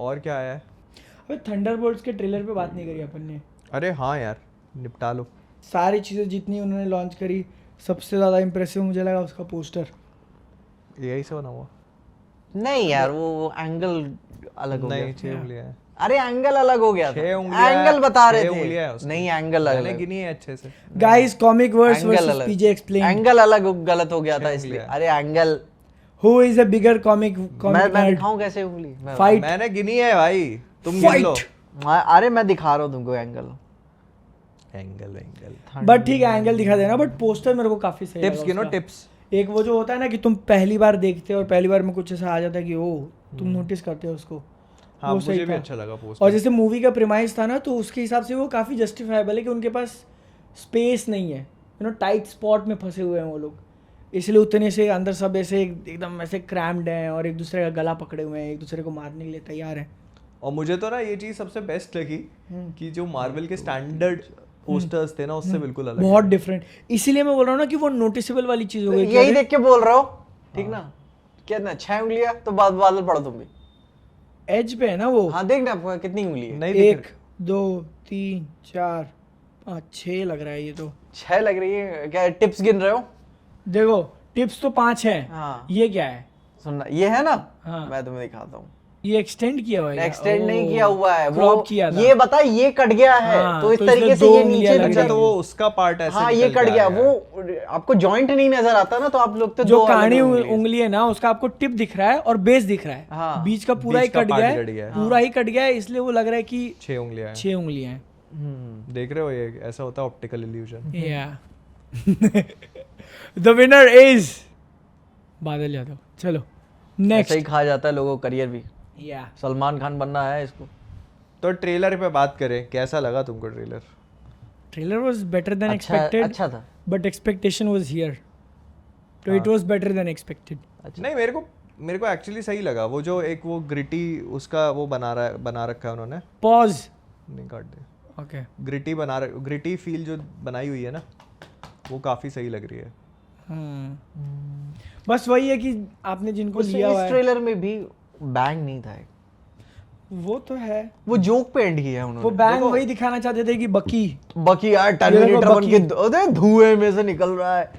और क्या आया है? अबे थंडरबोल्ट्स के ट्रेलर पे बात नहीं करी अपन ने। अरे हाँ यार, निपटा लो। सारी चीज़ें जितनी उन्होंने लॉन्च करी, सबसे ज़्यादा इम्प्रेसिव मुझे लगा उसका पोस्टर। यही से बना हुआ? नहीं यार, वो एंगल अलग हो गया। नहीं, 6 उंगलियां हैं। अरे एंगल अलग हो गया था, 6 उंगलियां, एंगल बता रहे 6 थे। उंगलियां है उसकी। नहीं, एंगल अलग मैंने अलग। गिनी है अच्छे से। Guys, comic verse angle versus अलग, पीजे एक्सप्लेन। एंगल अलग गलत हो गया था 6 इसलिए। उंगलियां। अरे angle, who is a bigger comic मैं दिखाऊं कैसे उंगली? फाइट मैंने गिनी है भाई, तुम गिन लो। अरे मैं दिखा रहा हूँ तुमको एंगल। एंगल। बट ठीक है, एंगल दिखा देना, बट पोस्टर मेरे को काफी सही टिप्स लगा गिनो, उसका। टिप्स। एक वो जो होता है ना कि तुम पहली बार देखते हो और पहली बार में कुछ ऐसा आ जाता है कि ओ तुम नोटिस करते हो उसको। हाँ, वो मुझे सही भी था। अच्छा लगा पोस्टर। और जैसे मूवी का प्रीमाइस था ना, तो उसके हिसाब से वो काफ़ी जस्टिफाइबल है कि उनके पास स्पेस नहीं है, यू नो, टाइट स्पॉट में फंसे हुए हैं वो लोग, इसलिए उतने से अंदर सब ऐसे एकदम ऐसे क्रैम्ड हैं और एक दूसरे का गला पकड़े हुए हैं, एक दूसरे को मारने के लिए तैयार हैं। और मुझे तो ना ये चीज सबसे बेस्ट लगी कि जो मार्वल के स्टैंडर्ड पोस्टर्स थे ना, उससे बिल्कुल अलग बहुत है। डिफरेंट। इसीलिए मैं बोल रहा हूँ ना कि वो नोटिसेबल वाली चीज़ हो गई। कि यही अरे, देख के बोल रहा हूँ, ठीक ना? क्या ना 6 उंगलियां तो बादल पढ़ो तुम भी। एज पे है ना वो। हाँ देख ना कितनी उंगली है। नहीं दिख 1 2 3 4 5 6 लग रहा है ये तो। 6 लग रही है क्या? टिप्स गिन रहे हो? देखो, टिप्स तो 5 है। हाँ। ये क्या है? सुनना, ये है ना? हाँ। मैं तुम्हें दिखाता हूँ। ये एक्सटेंड किया हुआ है? एक्सटेंड नहीं किया हुआ है, वो क्रॉप किया था। ये बता, ये कट गया है हाँ, तो इस तो तरीके इसमें से 2 ये उंगलियां नीचे लग दिख अच्छा, रही तो हैं। वो उसका पार्ट ऐसे हाँ ये निकल कट के आ गया, गया। वो आपको जॉइंट नहीं नजर आता ना, तो आप लोग तो जो दो अलग कानी उंगली है। उंगली है ना, उसका आपको टिप दिख रहा है और बेस दिख रहा है। हाँ। बीच का पूरा ही बीच का कट part गया कट गया है, है। पूरा ही कट गया है, इसलिए वो लग रहा है कि 6 उंगलियां हैं। 6 उंगलियां हैं। देख रहे हो, ये ऐसा होता है ऑप्टिकल इल्यूजन। या द विनर इज बादल यादव। चलो ऐसे ही नेक्स्ट। खा जाता है लोगों का करियर भी। या सलमान खान बनना है इसको। तो ट्रेलर पे बात करें, कैसा लगा तुमको trailer? Trailer was better than अच्छा एक्सपेक्टेड, अच्छा था। बट एक्सपेक्टेशन वाज हियर, तो it was better than expected. नहीं, मेरे को एक्चुअली सही लगा। वो जो एक वो ग्रिटी उसका वो बना रखा है उन्होंने। पॉज। नहीं, काट दे। ओके। ग्रिटी फील जो बनाई हुई है ना, वो काफी सही लग रही है। बस वही है कि आपने जिनको लिया हुआ इस है, ट्रेलर में भी बैंग नहीं था। वो तो है। वो जोक पे एंड किया है वो उन्होंने। बैंग वही दिखाना चाहते थे कि बकी बकी यार ये टर्मिनेटर देखो बन के अरे धुएं में से निकल रहा है,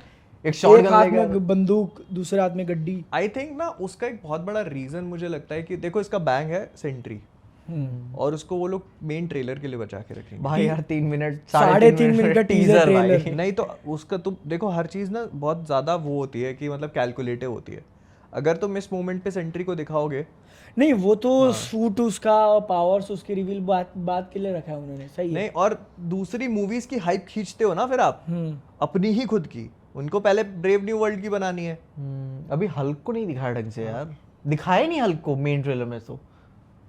एक शॉट एक हाथ गन लेकर। में बंदूक, दूसरे हाथ में गड्डी। आई थिंक ना उसका एक बहुत बड़ा रीजन मुझे लगता है कि देखो, इसका बैंग है सेंट्री, और उसको वो लोग मेन ट्रेलर के लिए बचा के रखेंगे। भाई यार 3 मिनट, 3.5 मिनट का टीजर भाई। ट्रेलर। नहीं तो उसका तुम देखो, हर चीज ना बहुत ज्यादा वो होती है कि मतलब कैलकुलेटिव होती है। अगर तुम इस मोमेंट पे सेंट्री को दिखाओगे, नहीं, वो तो सूट उसका और पावर्स उसके रिवील बात के लिए रखा है उन्होंने, सही है। नहीं, और दूसरी मूवीज की हाइप खींचते हो ना फिर आप, अपनी ही खुद की। उनको पहले ब्रेव न्यू वर्ल्ड की बनानी है। अभी हल्क को नहीं दिखाया ढंग से यार, दिखाया नहीं हल्क को मेन ट्रेलर में तो।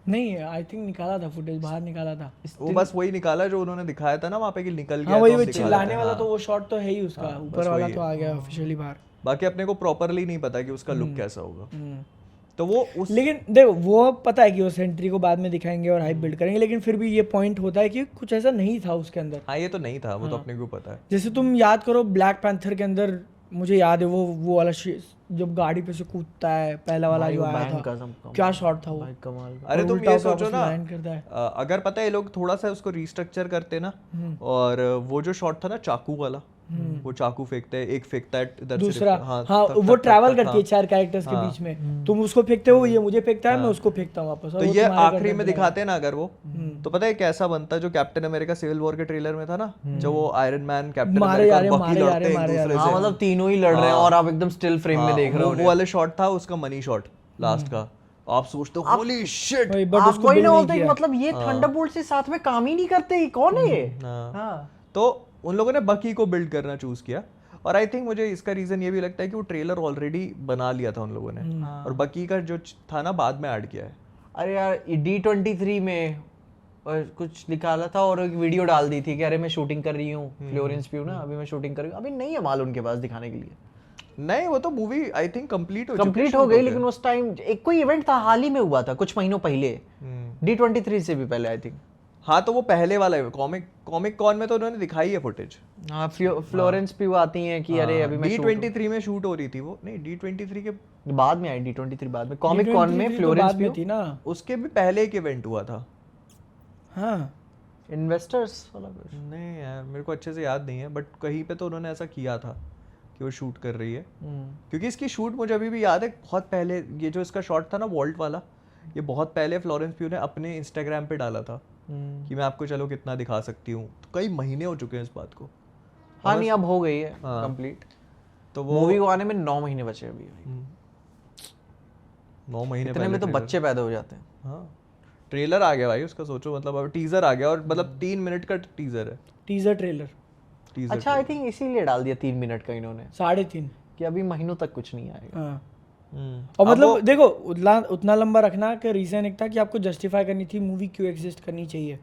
नहीं, आई थिंक निकाला था फुटेज, बाहर निकाला था। वो बस वही निकाला जो उन्होंने दिखाया था ना वहाँ पे कि निकल गया। हाँ, वही तो वो हम दिखा चिल्लाने देते हैं। वाला हाँ। तो वो शॉट तो है ही उसका, हाँ, ऊपर बस वाला वही तो है। आ गया ऑफिशियली बाहर। बाकी अपने को प्रॉपरली नहीं पता कि उसका लुक कैसा होगा। तो वो उस लेकिन देखो, वो पता है कि वो सेंट्री को बाद में दिखाएंगे और हाइप बिल्ड करेंगे, लेकिन फिर भी ये पॉइंट होता है कि कुछ ऐसा नहीं था उसके अंदर। हाँ, ये तो नहीं था, वो तो अपने को पता है। जैसे तुम याद करो ब्लैक पैंथर के अंदर, मुझे याद है वो वाला जब गाड़ी पे से कूदता है, पहला वाला जो आया था, क्या शॉट था वो। कमाल। अरे तुम उल्टा ये होकर सोचो वापस ना, लैंड करता है। अगर पता है ये लोग थोड़ा सा उसको रिस्ट्रक्चर करते ना, और वो जो शॉट था ना चाकू वाला, वो चाकू फेंकते हैं, एक फेंकता है इधर से दूसरा, हाँ, हाँ, तक, वो तक, ट्रैवल तक, करती है हाँ। 4 कैरेक्टर्स के बीच में। तुम उसको फेंकते हो, ये मुझे फेंकता है, मैं उसको फेंकता हूँ वापस। और तो वो ये तुम्हारे आखिरी करने में पे दिखाते हैं ना अगर वो, तो पता है कैसा बनता है जो कैप्टन अमेरिका सिविल वॉर के ट्रेलर में था ना, जो वो आयरन मैन, कैप्टन मारे अमेरिका जा रहे और हैं, बकी मारे जा लड़ते रहे हैं हैं, एक मारे दूसरे हाँ से। मतलब तीनों ही लड़ रहे हैं और आप एकदम स्टिल फ्रेम में देख रहे हो। वो वाले शॉट था उसका मनी शॉट लास्ट का। आप सोचते हो होली शिट। वही, बट आप उसको वही build ना नहीं बोलते किया। मतलब ये थंडरबोल्ट से साथ में काम ही नहीं करते, कौन है ये? हाँ। हाँ। तो उन लोगों ने बकी को बिल्ड करना चूज किया, और आई थिंक मुझे इसका रीजन ये भी लगता है कि वो ट्रेलर ऑलरेडी बना लिया था उन लोगों ने, और बकी का जो था ना बाद में ऐड किया है। अरे यार D23 में कुछ निकाला था और एक वीडियो डाल दी थी कि अरे मैं शूटिंग कर रही हूँ फ्लोरेंस प्यू ना, अभी मैं शूटिंग कर रही हूँ। अभी नहीं है माल उनके पास दिखाने के लिए। नहीं, वो तो मूवी आई थिंक कंप्लीट हो गई, लेकिन उस टाइम एक कोई इवेंट था हाल ही में हुआ था कुछ महीनों पहले, D23 से भी पहले आई थिंक। हाँ तो वो पहले वाला है, कॉमिक कॉन में तो उन्होंने दिखाई है फुटेज। हाँ फ्लोरेंस प्यू आती हैं कि अरे अभी मैं D23 में शूट हो रही थी वो, नहीं D23 के बाद में आई, D23 बाद में, कॉमिक कॉन में D23 तो फ्लोरेंस बाद में प्यू थी ना। उसके भी पहले एक इवेंट हुआ था। हाँ इन्वेस्टर्स वाला कुछ। नहीं यार मेरे को अच्छे से याद नहीं है, बट कहीं पे तो उन्होंने ऐसा किया था कि वो शूट कर रही है। क्योंकि इसकी शूट मुझे अभी भी याद है, बहुत पहले ये जो इसका शॉट था ना वॉल्ट वाला, ये बहुत पहले फ्लोरेंस प्यू ने अपने इंस्टाग्राम पे डाला था कि मैं आपको चलो कितना दिखा सकती हूँ। तो कई महीने हो चुके हैं इस बात को। हाँ नहीं अब हो गई है कंप्लीट। तो वो मूवी को आने में 9 महीने बचे अभी। 9 महीने इतने में तो बच्चे पैदा हो जाते हैं। हाँ ट्रेलर आ गया भाई उसका, सोचो मतलब अब टीजर आ गया, और मतलब 3 मिनट का टीजर है। टीजर ट्रेलर टीजर अच्छा आई थिंक इसीलिए डाल दिया 3 मिनट का इन्होंने 3.5। कि अभी महीनों तक कुछ नहीं आएगा। हाँ और मतलब देखो उतना लंबा रखना का रीजन एक था कि आपको जस्टिफाई करनी थी मूवी क्यों एग्जिस्ट करनी चाहिए।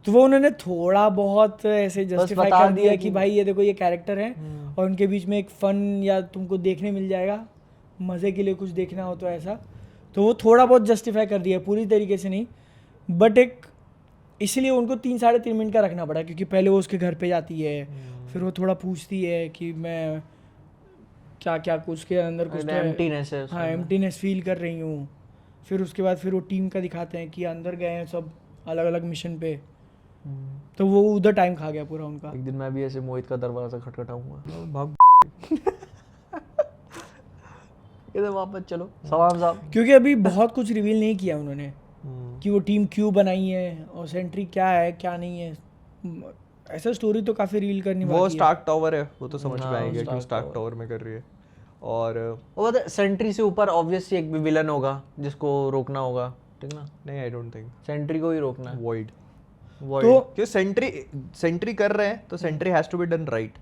तो वो उन्होंने थोड़ा बहुत ऐसे जस्टिफाई कर दिया कि भाई ये देखो ये कैरेक्टर है और उनके बीच में एक फन या तुमको देखने मिल जाएगा, मज़े के लिए कुछ देखना हो तो ऐसा। तो वो थोड़ा बहुत जस्टिफाई कर दिया, पूरी तरीके से नहीं, बट एक इसलिए उनको 3-3.5 मिनट का रखना पड़ा क्योंकि पहले वो उसके घर पे जाती है, फिर वो थोड़ा पूछती है कि मैं क्या क्या कुछ के अंदर कुछ एम्प्टीनेस है। हाँ एम्प्टीनेस फील कर रही हूँ। फिर उसके बाद फिर वो टीम का दिखाते हैं कि अंदर गए हैं सब अलग अलग मिशन पे। तो वो उधर टाइम खा गया पूरा उनका। एक दिन मैं भी ऐसे मोहित का दरवाजा खटखटाऊंगा, भाग इधर वापस चलो सवाम साहब। क्योंकि अभी बहुत कुछ रिवील नहीं किया उन्होंने कि वो टीम क्यों बनाई है और सेंट्री क्या है क्या नहीं है। ऐसा स्टोरी तो काफी रील करनी बाकी है। वो स्टार्क टावर है, वो तो समझ में आएगा कि स्टार्क टावर में कर रही है। और सेंट्री से ऊपर ऑब्वियसली एक विलन होगा जिसको रोकना होगा, ठीक ना? नहीं आई डोंट थिंक सेंट्री को ही रोकना है। वॉइड तो क्यों सेंट्री कर रहे हैं तो Sentry has to be done right,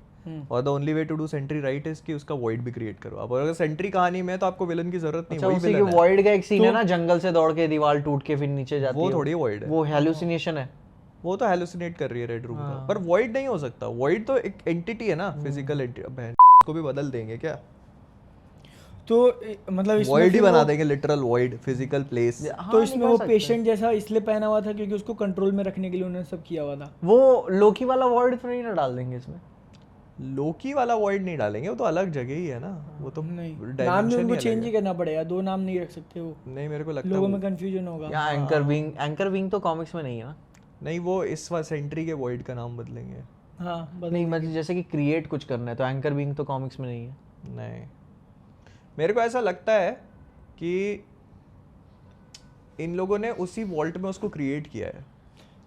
और the only way to do Sentry right इज कि उसका वॉइड भी क्रिएट करो आप। और अगर सेंट्री कहानी में तो आपको विलन की जरूरत नहीं, वही उसी विलन के वॉइड का एक सीन है ना, जंगल से दौड़ के दीवार टूट के फिर नीचे जाती है। वो थोड़ी वॉइड है, वो हैलुसिनेशन है। वो तो हैलुसिनेट कर रही है रेड रूम का, पर वॉइड नहीं हो सकता। वॉइड तो एक एंटिटी है ना, फिजिकल एंटिटी। को भी बदल देंगे क्या? तो मतलब वॉइड ही बना देंगे, लिटरल वॉइड, फिजिकल प्लेस। तो इसमें वो पेशेंट जैसा इसलिए पहना हुआ था क्योंकि उसको कंट्रोल में रखने के लिए उन्होंने सब किया हुआ था। वो लोकी वाला वॉइड तो नहीं ना डाल देंगे इसमें? लोकी वाला वॉइड नहीं डालेंगे, वो तो अलग जगह ही है ना। वो तो नहीं नाम भी उनको चेंज ही करना पड़ेगा, 2 नाम नहीं रख सकते वो। नहीं मेरे को लगता है लोगों में कंफ्यूजन होगा। या एंकर विंग तो कॉमिक्स में नहीं है ना? नहीं वो इस बार सेंट्री के वॉइड का नाम बदलेंगे। हाँ नहीं मतलब जैसे कि क्रिएट कुछ करना है तो एंकर विंग तो कॉमिक्स में नहीं है। नहीं मेरे को ऐसा लगता है कि इन लोगों ने उसी वॉल्ट में उसको क्रिएट किया है।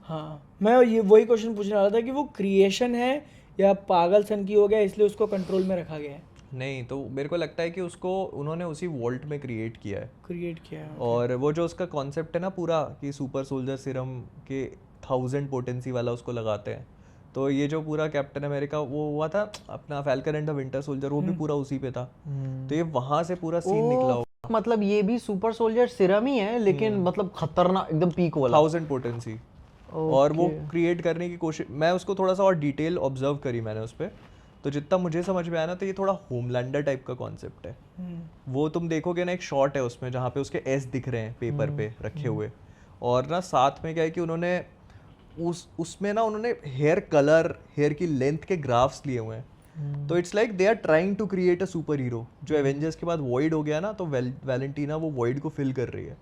हाँ मैं ये वही क्वेश्चन पूछने वाला था कि वो क्रिएशन है या पागल सन की हो गया इसलिए उसको कंट्रोल में रखा गया है। नहीं तो मेरे को लगता है कि उसको उन्होंने उसी वॉल्ट में क्रिएट किया है। okay. और वो जो उसका कॉन्सेप्ट है ना पूरा कि सुपर सोल्जर सीरम के 1000 पोटेंसी वाला उसको लगाते हैं, तो ये जो पूरा कैप्टन अमेरिका वो हुआ था अपना falcon and the winter soldier, वो भी पूरा उसी पे था। तो ये वहां से पूरा सीन निकला होगा। मतलब ये भी सुपर सोल्जर सीरम ही है लेकिन मतलब खतरनाक एकदम पीक वाला 1000 पोटेंसी। और वो क्रिएट करने की कोशिश, मैं उसको थोड़ा सा और डिटेल ऑब्जर्व करी मैंने उस पर, तो जितना मुझे समझ में आया ना तो ये थोड़ा होमलैंडर टाइप का कॉन्सेप्ट है। वो तुम देखोगे ना एक शॉट है उसमें जहाँ पे उसके एस दिख रहे हैं पेपर पे रखे हुए, और ना साथ में क्या है कि उन्होंने उसमें ना उन्होंने हेयर कलर, हेयर की लेंथ के ग्राफ्स लिए हुए हैं। तो it's like they are trying to create a superhero. जो एवेंजर्स के बाद वॉइड हो गया ना, तो वैलेंटीना वो वॉइड को फिल कर रही है।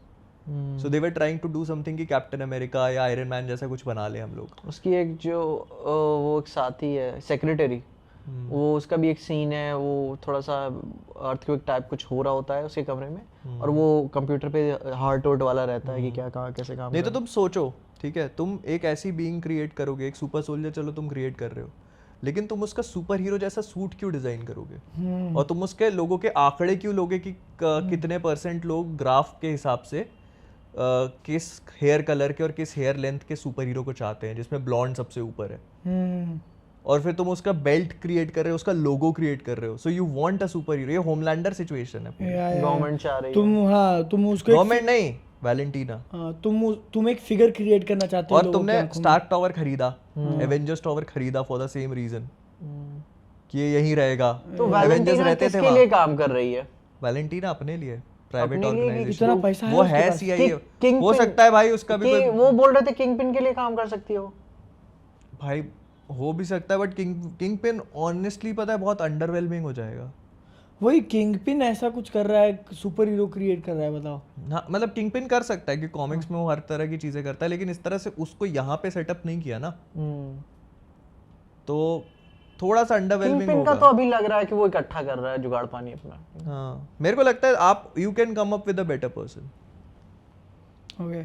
So they were trying to do something कि कैप्टन अमेरिका या आयरन मैन जैसा कुछ बना ले हम लोग। उसकी एक जो वो एक साथी है सेक्रेटरी, वो उसका भी एक सीन है, वो थोड़ा सा अर्थक्वेक टाइप कुछ हो रहा होता है उसके कमरे में, और वो कंप्यूटर पे हार्ट वोट वाला रहता है कि क्या कहाँ कैसे काम नहीं तो तुम सोचो, ठीक है, तुम एक ऐसी बीइंग क्रिएट करोगे, एक सुपर सोल्जर चलो तुम क्रिएट कर रहे हो, लेकिन तुम उसका सुपर हीरो जैसा सूट क्यों डिजाइन करोगे? और तुम उसके लोगों के आंकड़े क्यों लोगे कि कितने % लोग ग्राफ के हिसाब से किस हेयर कलर के और किस हेयर लेंथ के सुपर हीरो को चाहते हैं, जिसमें ब्लॉन्ड सबसे ऊपर है। और फिर तुम उसका बेल्ट क्रिएट कर रहे हो, उसका लोगो क्रिएट कर रहे हो। So you want a super hero. ये होमलैंडर सिचुएशन है। गवर्नमेंट चाह रही है। तुम उसको गवर्नमेंट नहीं, वैलेंटीना। तुम एक फिगर क्रिएट करना चाहते हो। और तुमने स्टार्क टावर खरीदा, एवेंजर्स टावर खरीदा फॉर द सेम रीजन कि ये यहीं रहेगा। तो एवेंजर्स रहते थे, किसके लिए काम कर रही है? वैलेंटीना अपने लिए। प्राइवेट अपने लिए भी ऑर्गेनाइजेशन इतना पैसा है वो उसके है पास। CIA हो Kingpin- सकता है भाई उसका भी कोई वो बोल रहे थे किंग पिन के लिए काम कर सकती है वो। भाई हो भी सकता है बट किंग पिन ऑनेस्टली पता है बहुत अंडरवेलमिंग हो जाएगा। वही किंगपिन ऐसा कुछ कर रहा है, सुपर हीरो क्रिएट कर रहा है, बताओ। हाँ मतलब किंग पिन कर सकता है कि कॉमिक्स में वो हर तरह की चीजें करता है लेकिन इस तरह से उसको यहाँ पे सेटअप नहीं किया ना, तो थोड़ा सा अंडरवेलमिंग किंगपिन का होगा। तो अभी लग रहा है कि वो इकट्ठा कर रहा है जुगाड़ पानी अपना। हाँ मेरे को लगता है आप you can come up with a better person. Okay,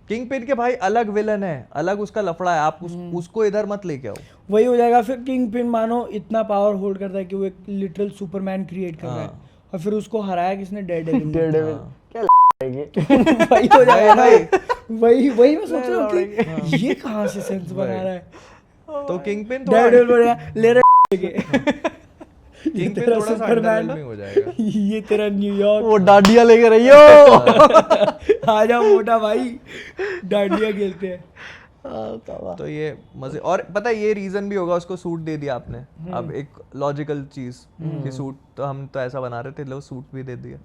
king pin के भाई अलग विलन है, अलग उसका लफड़ा है, आप उसको इधर मत लेके आओ। वही हो जाएगा फिर। किंगपिन मानो इतना पावर होल्ड करता है कि वो एक लिटरल सुपरमैन क्रिएट कर रहा है, और फिर उसको हराया किसने? डेयरडेविल। डेयरडेविल क्या है वही हो जाएगा ना। वही वही मैं सोच रहा हूँ कि ये कहाँ से सेंस बना रहा है। तो किंग पिन थोड़ा डेयरडेविल बोल रहा है, ले रहा है किंग पिन थोड़ा सा अंडरवेलमिंग हो जाएगा। ये तेरा न्यूयॉर्क, वो डांडिया लेके रही हो। आ जा मोटा भाई, डांडिया खेलते हैं। तो ये मजे, और पता है ये रीजन भी होगा उसको सूट दे दिया आपने। अब एक लॉजिकल चीज कि सूट तो हम तो ऐसा बना रहे थे, लो सूट भी दे दिया।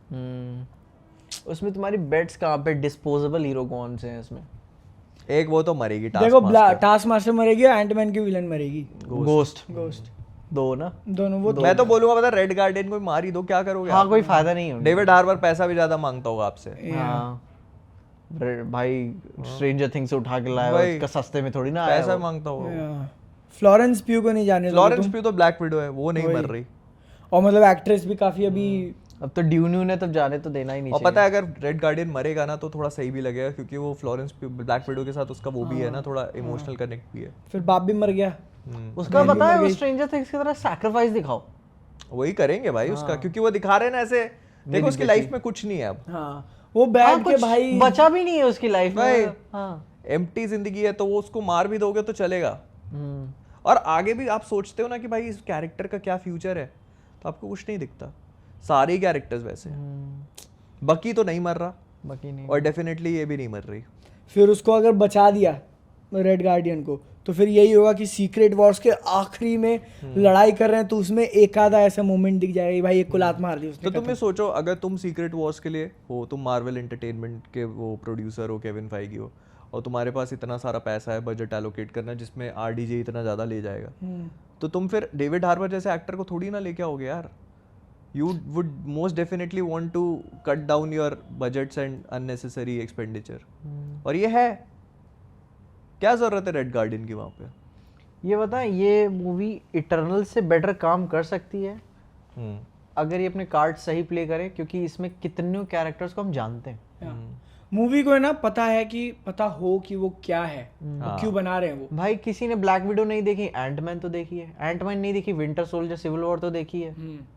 उसमें तुम्हारी बेट्स कहाँ पे? डिस्पोजेबल हीरो कौन से हैं इसमें? एक वो तो मरेगी देखो, टास्क टास्क मास्टर मरेगी, एंटमैन की विलन मरेगी, गोस्ट। दो ना, दोनों। वो मैं तो बोलूंगा पता रेड गार्डियन को मार ही दो, क्या करोगे हाँ आप? कोई फायदा नहीं है। डेविड हार्बर पैसा भी ज्यादा मांगता होगा आपसे। हाँ भाई स्ट्रेंजर थिंग्स से उठा के लाया, वही। उसका सस्ते में थोड़ी ना आया पैसा वो। मांगता होगा। फ्लोरेंस प्यू को नहीं जाने दोगे लॉरेंस तुम? प्यू तो ब्लैक विडो है, वो नहीं मर रही। और मतलब एक्ट्रेस भी काफी अभी अब तो ड्यून्यू ने तो जाने तो देना ही नहीं और चाहिए। पता है अगर रेड गार्डियन मरेगा ना तो थोड़ा सही भी लगेगा, क्योंकि वो फ्लोरेंस ब्लैक विडो के साथ उसका वो भी है ना, थोड़ा इमोशनल कनेक्ट भी है। फिर बाप भी मर गया। उसका पता है वो स्ट्रेंजर थिंग्स की तरह सैक्रिफाइस दिखाओ। वही करेंगे भाई उसका, क्योंकि वो दिखा रहे हैं ना ऐसे, देखो उसकी लाइफ में कुछ नहीं है अब। हाँ, वो बैठ के भाई बचा भी नहीं है उसकी लाइफ भाई में। हाँ एम्प्टी जिंदगी है, तो वो उसको मार भी दोगे तो चलेगा। और आगे भी आप सोचते हो ना कि भाई इस कैरेक्टर का क्या फ्यूचर है, तो आपको कुछ नहीं दिखता। सारे कैरेक्टर्स वैसे बकी तो नहीं मर रहा, बाकी नहीं। और डेफिनेटली ये भी नहीं मर रही। फिर उसको अगर बचा दिया रेड गार्डियन को, तो फिर यही होगा कि सीक्रेट वॉर्स के आखिरी में लड़ाई कर रहे हैं, तो उसमें एक आधा ऐसा मोमेंट दिख जाएगा, भाई एक को लात मार दी उसने। तो तुम सोचो, अगर तुम सीक्रेट वॉर्स के लिए हो, तुम मार्वल एंटरटेनमेंट के वो प्रोड्यूसर हो, केविन फाइगी हो, और तुम्हारे पास इतना सारा पैसा है बजट एलोकेट करना, जिसमें RDJ इतना ज़्यादा ले जाएगा, तो तुम फिर डेविड हार्बर जैसे एक्टर को थोड़ी ना लेके आओगे यार। You would most definitely want to cut down your budgets and unnecessary expenditure. और ये है, क्या ज़रूरत है रेड गार्डियन की वहाँ पे? ये बताएं, ये मूवी इटर्नल से बेटर काम कर सकती है अगर ये अपने कार्ड सही प्ले करे, क्योंकि इसमें कितने कैरेक्टर्स को हम जानते हैं। मूवी को है ना पता है कि पता हो कि वो क्या है, वो क्यों बना रहे हैं वो। भाई किसी ने ब्लैक विडो नहीं देखी, एंटमैन तो देखी है, एंटमैन नहीं देखी, विंटर सोल्जर, सिविल वॉर तो देखी है।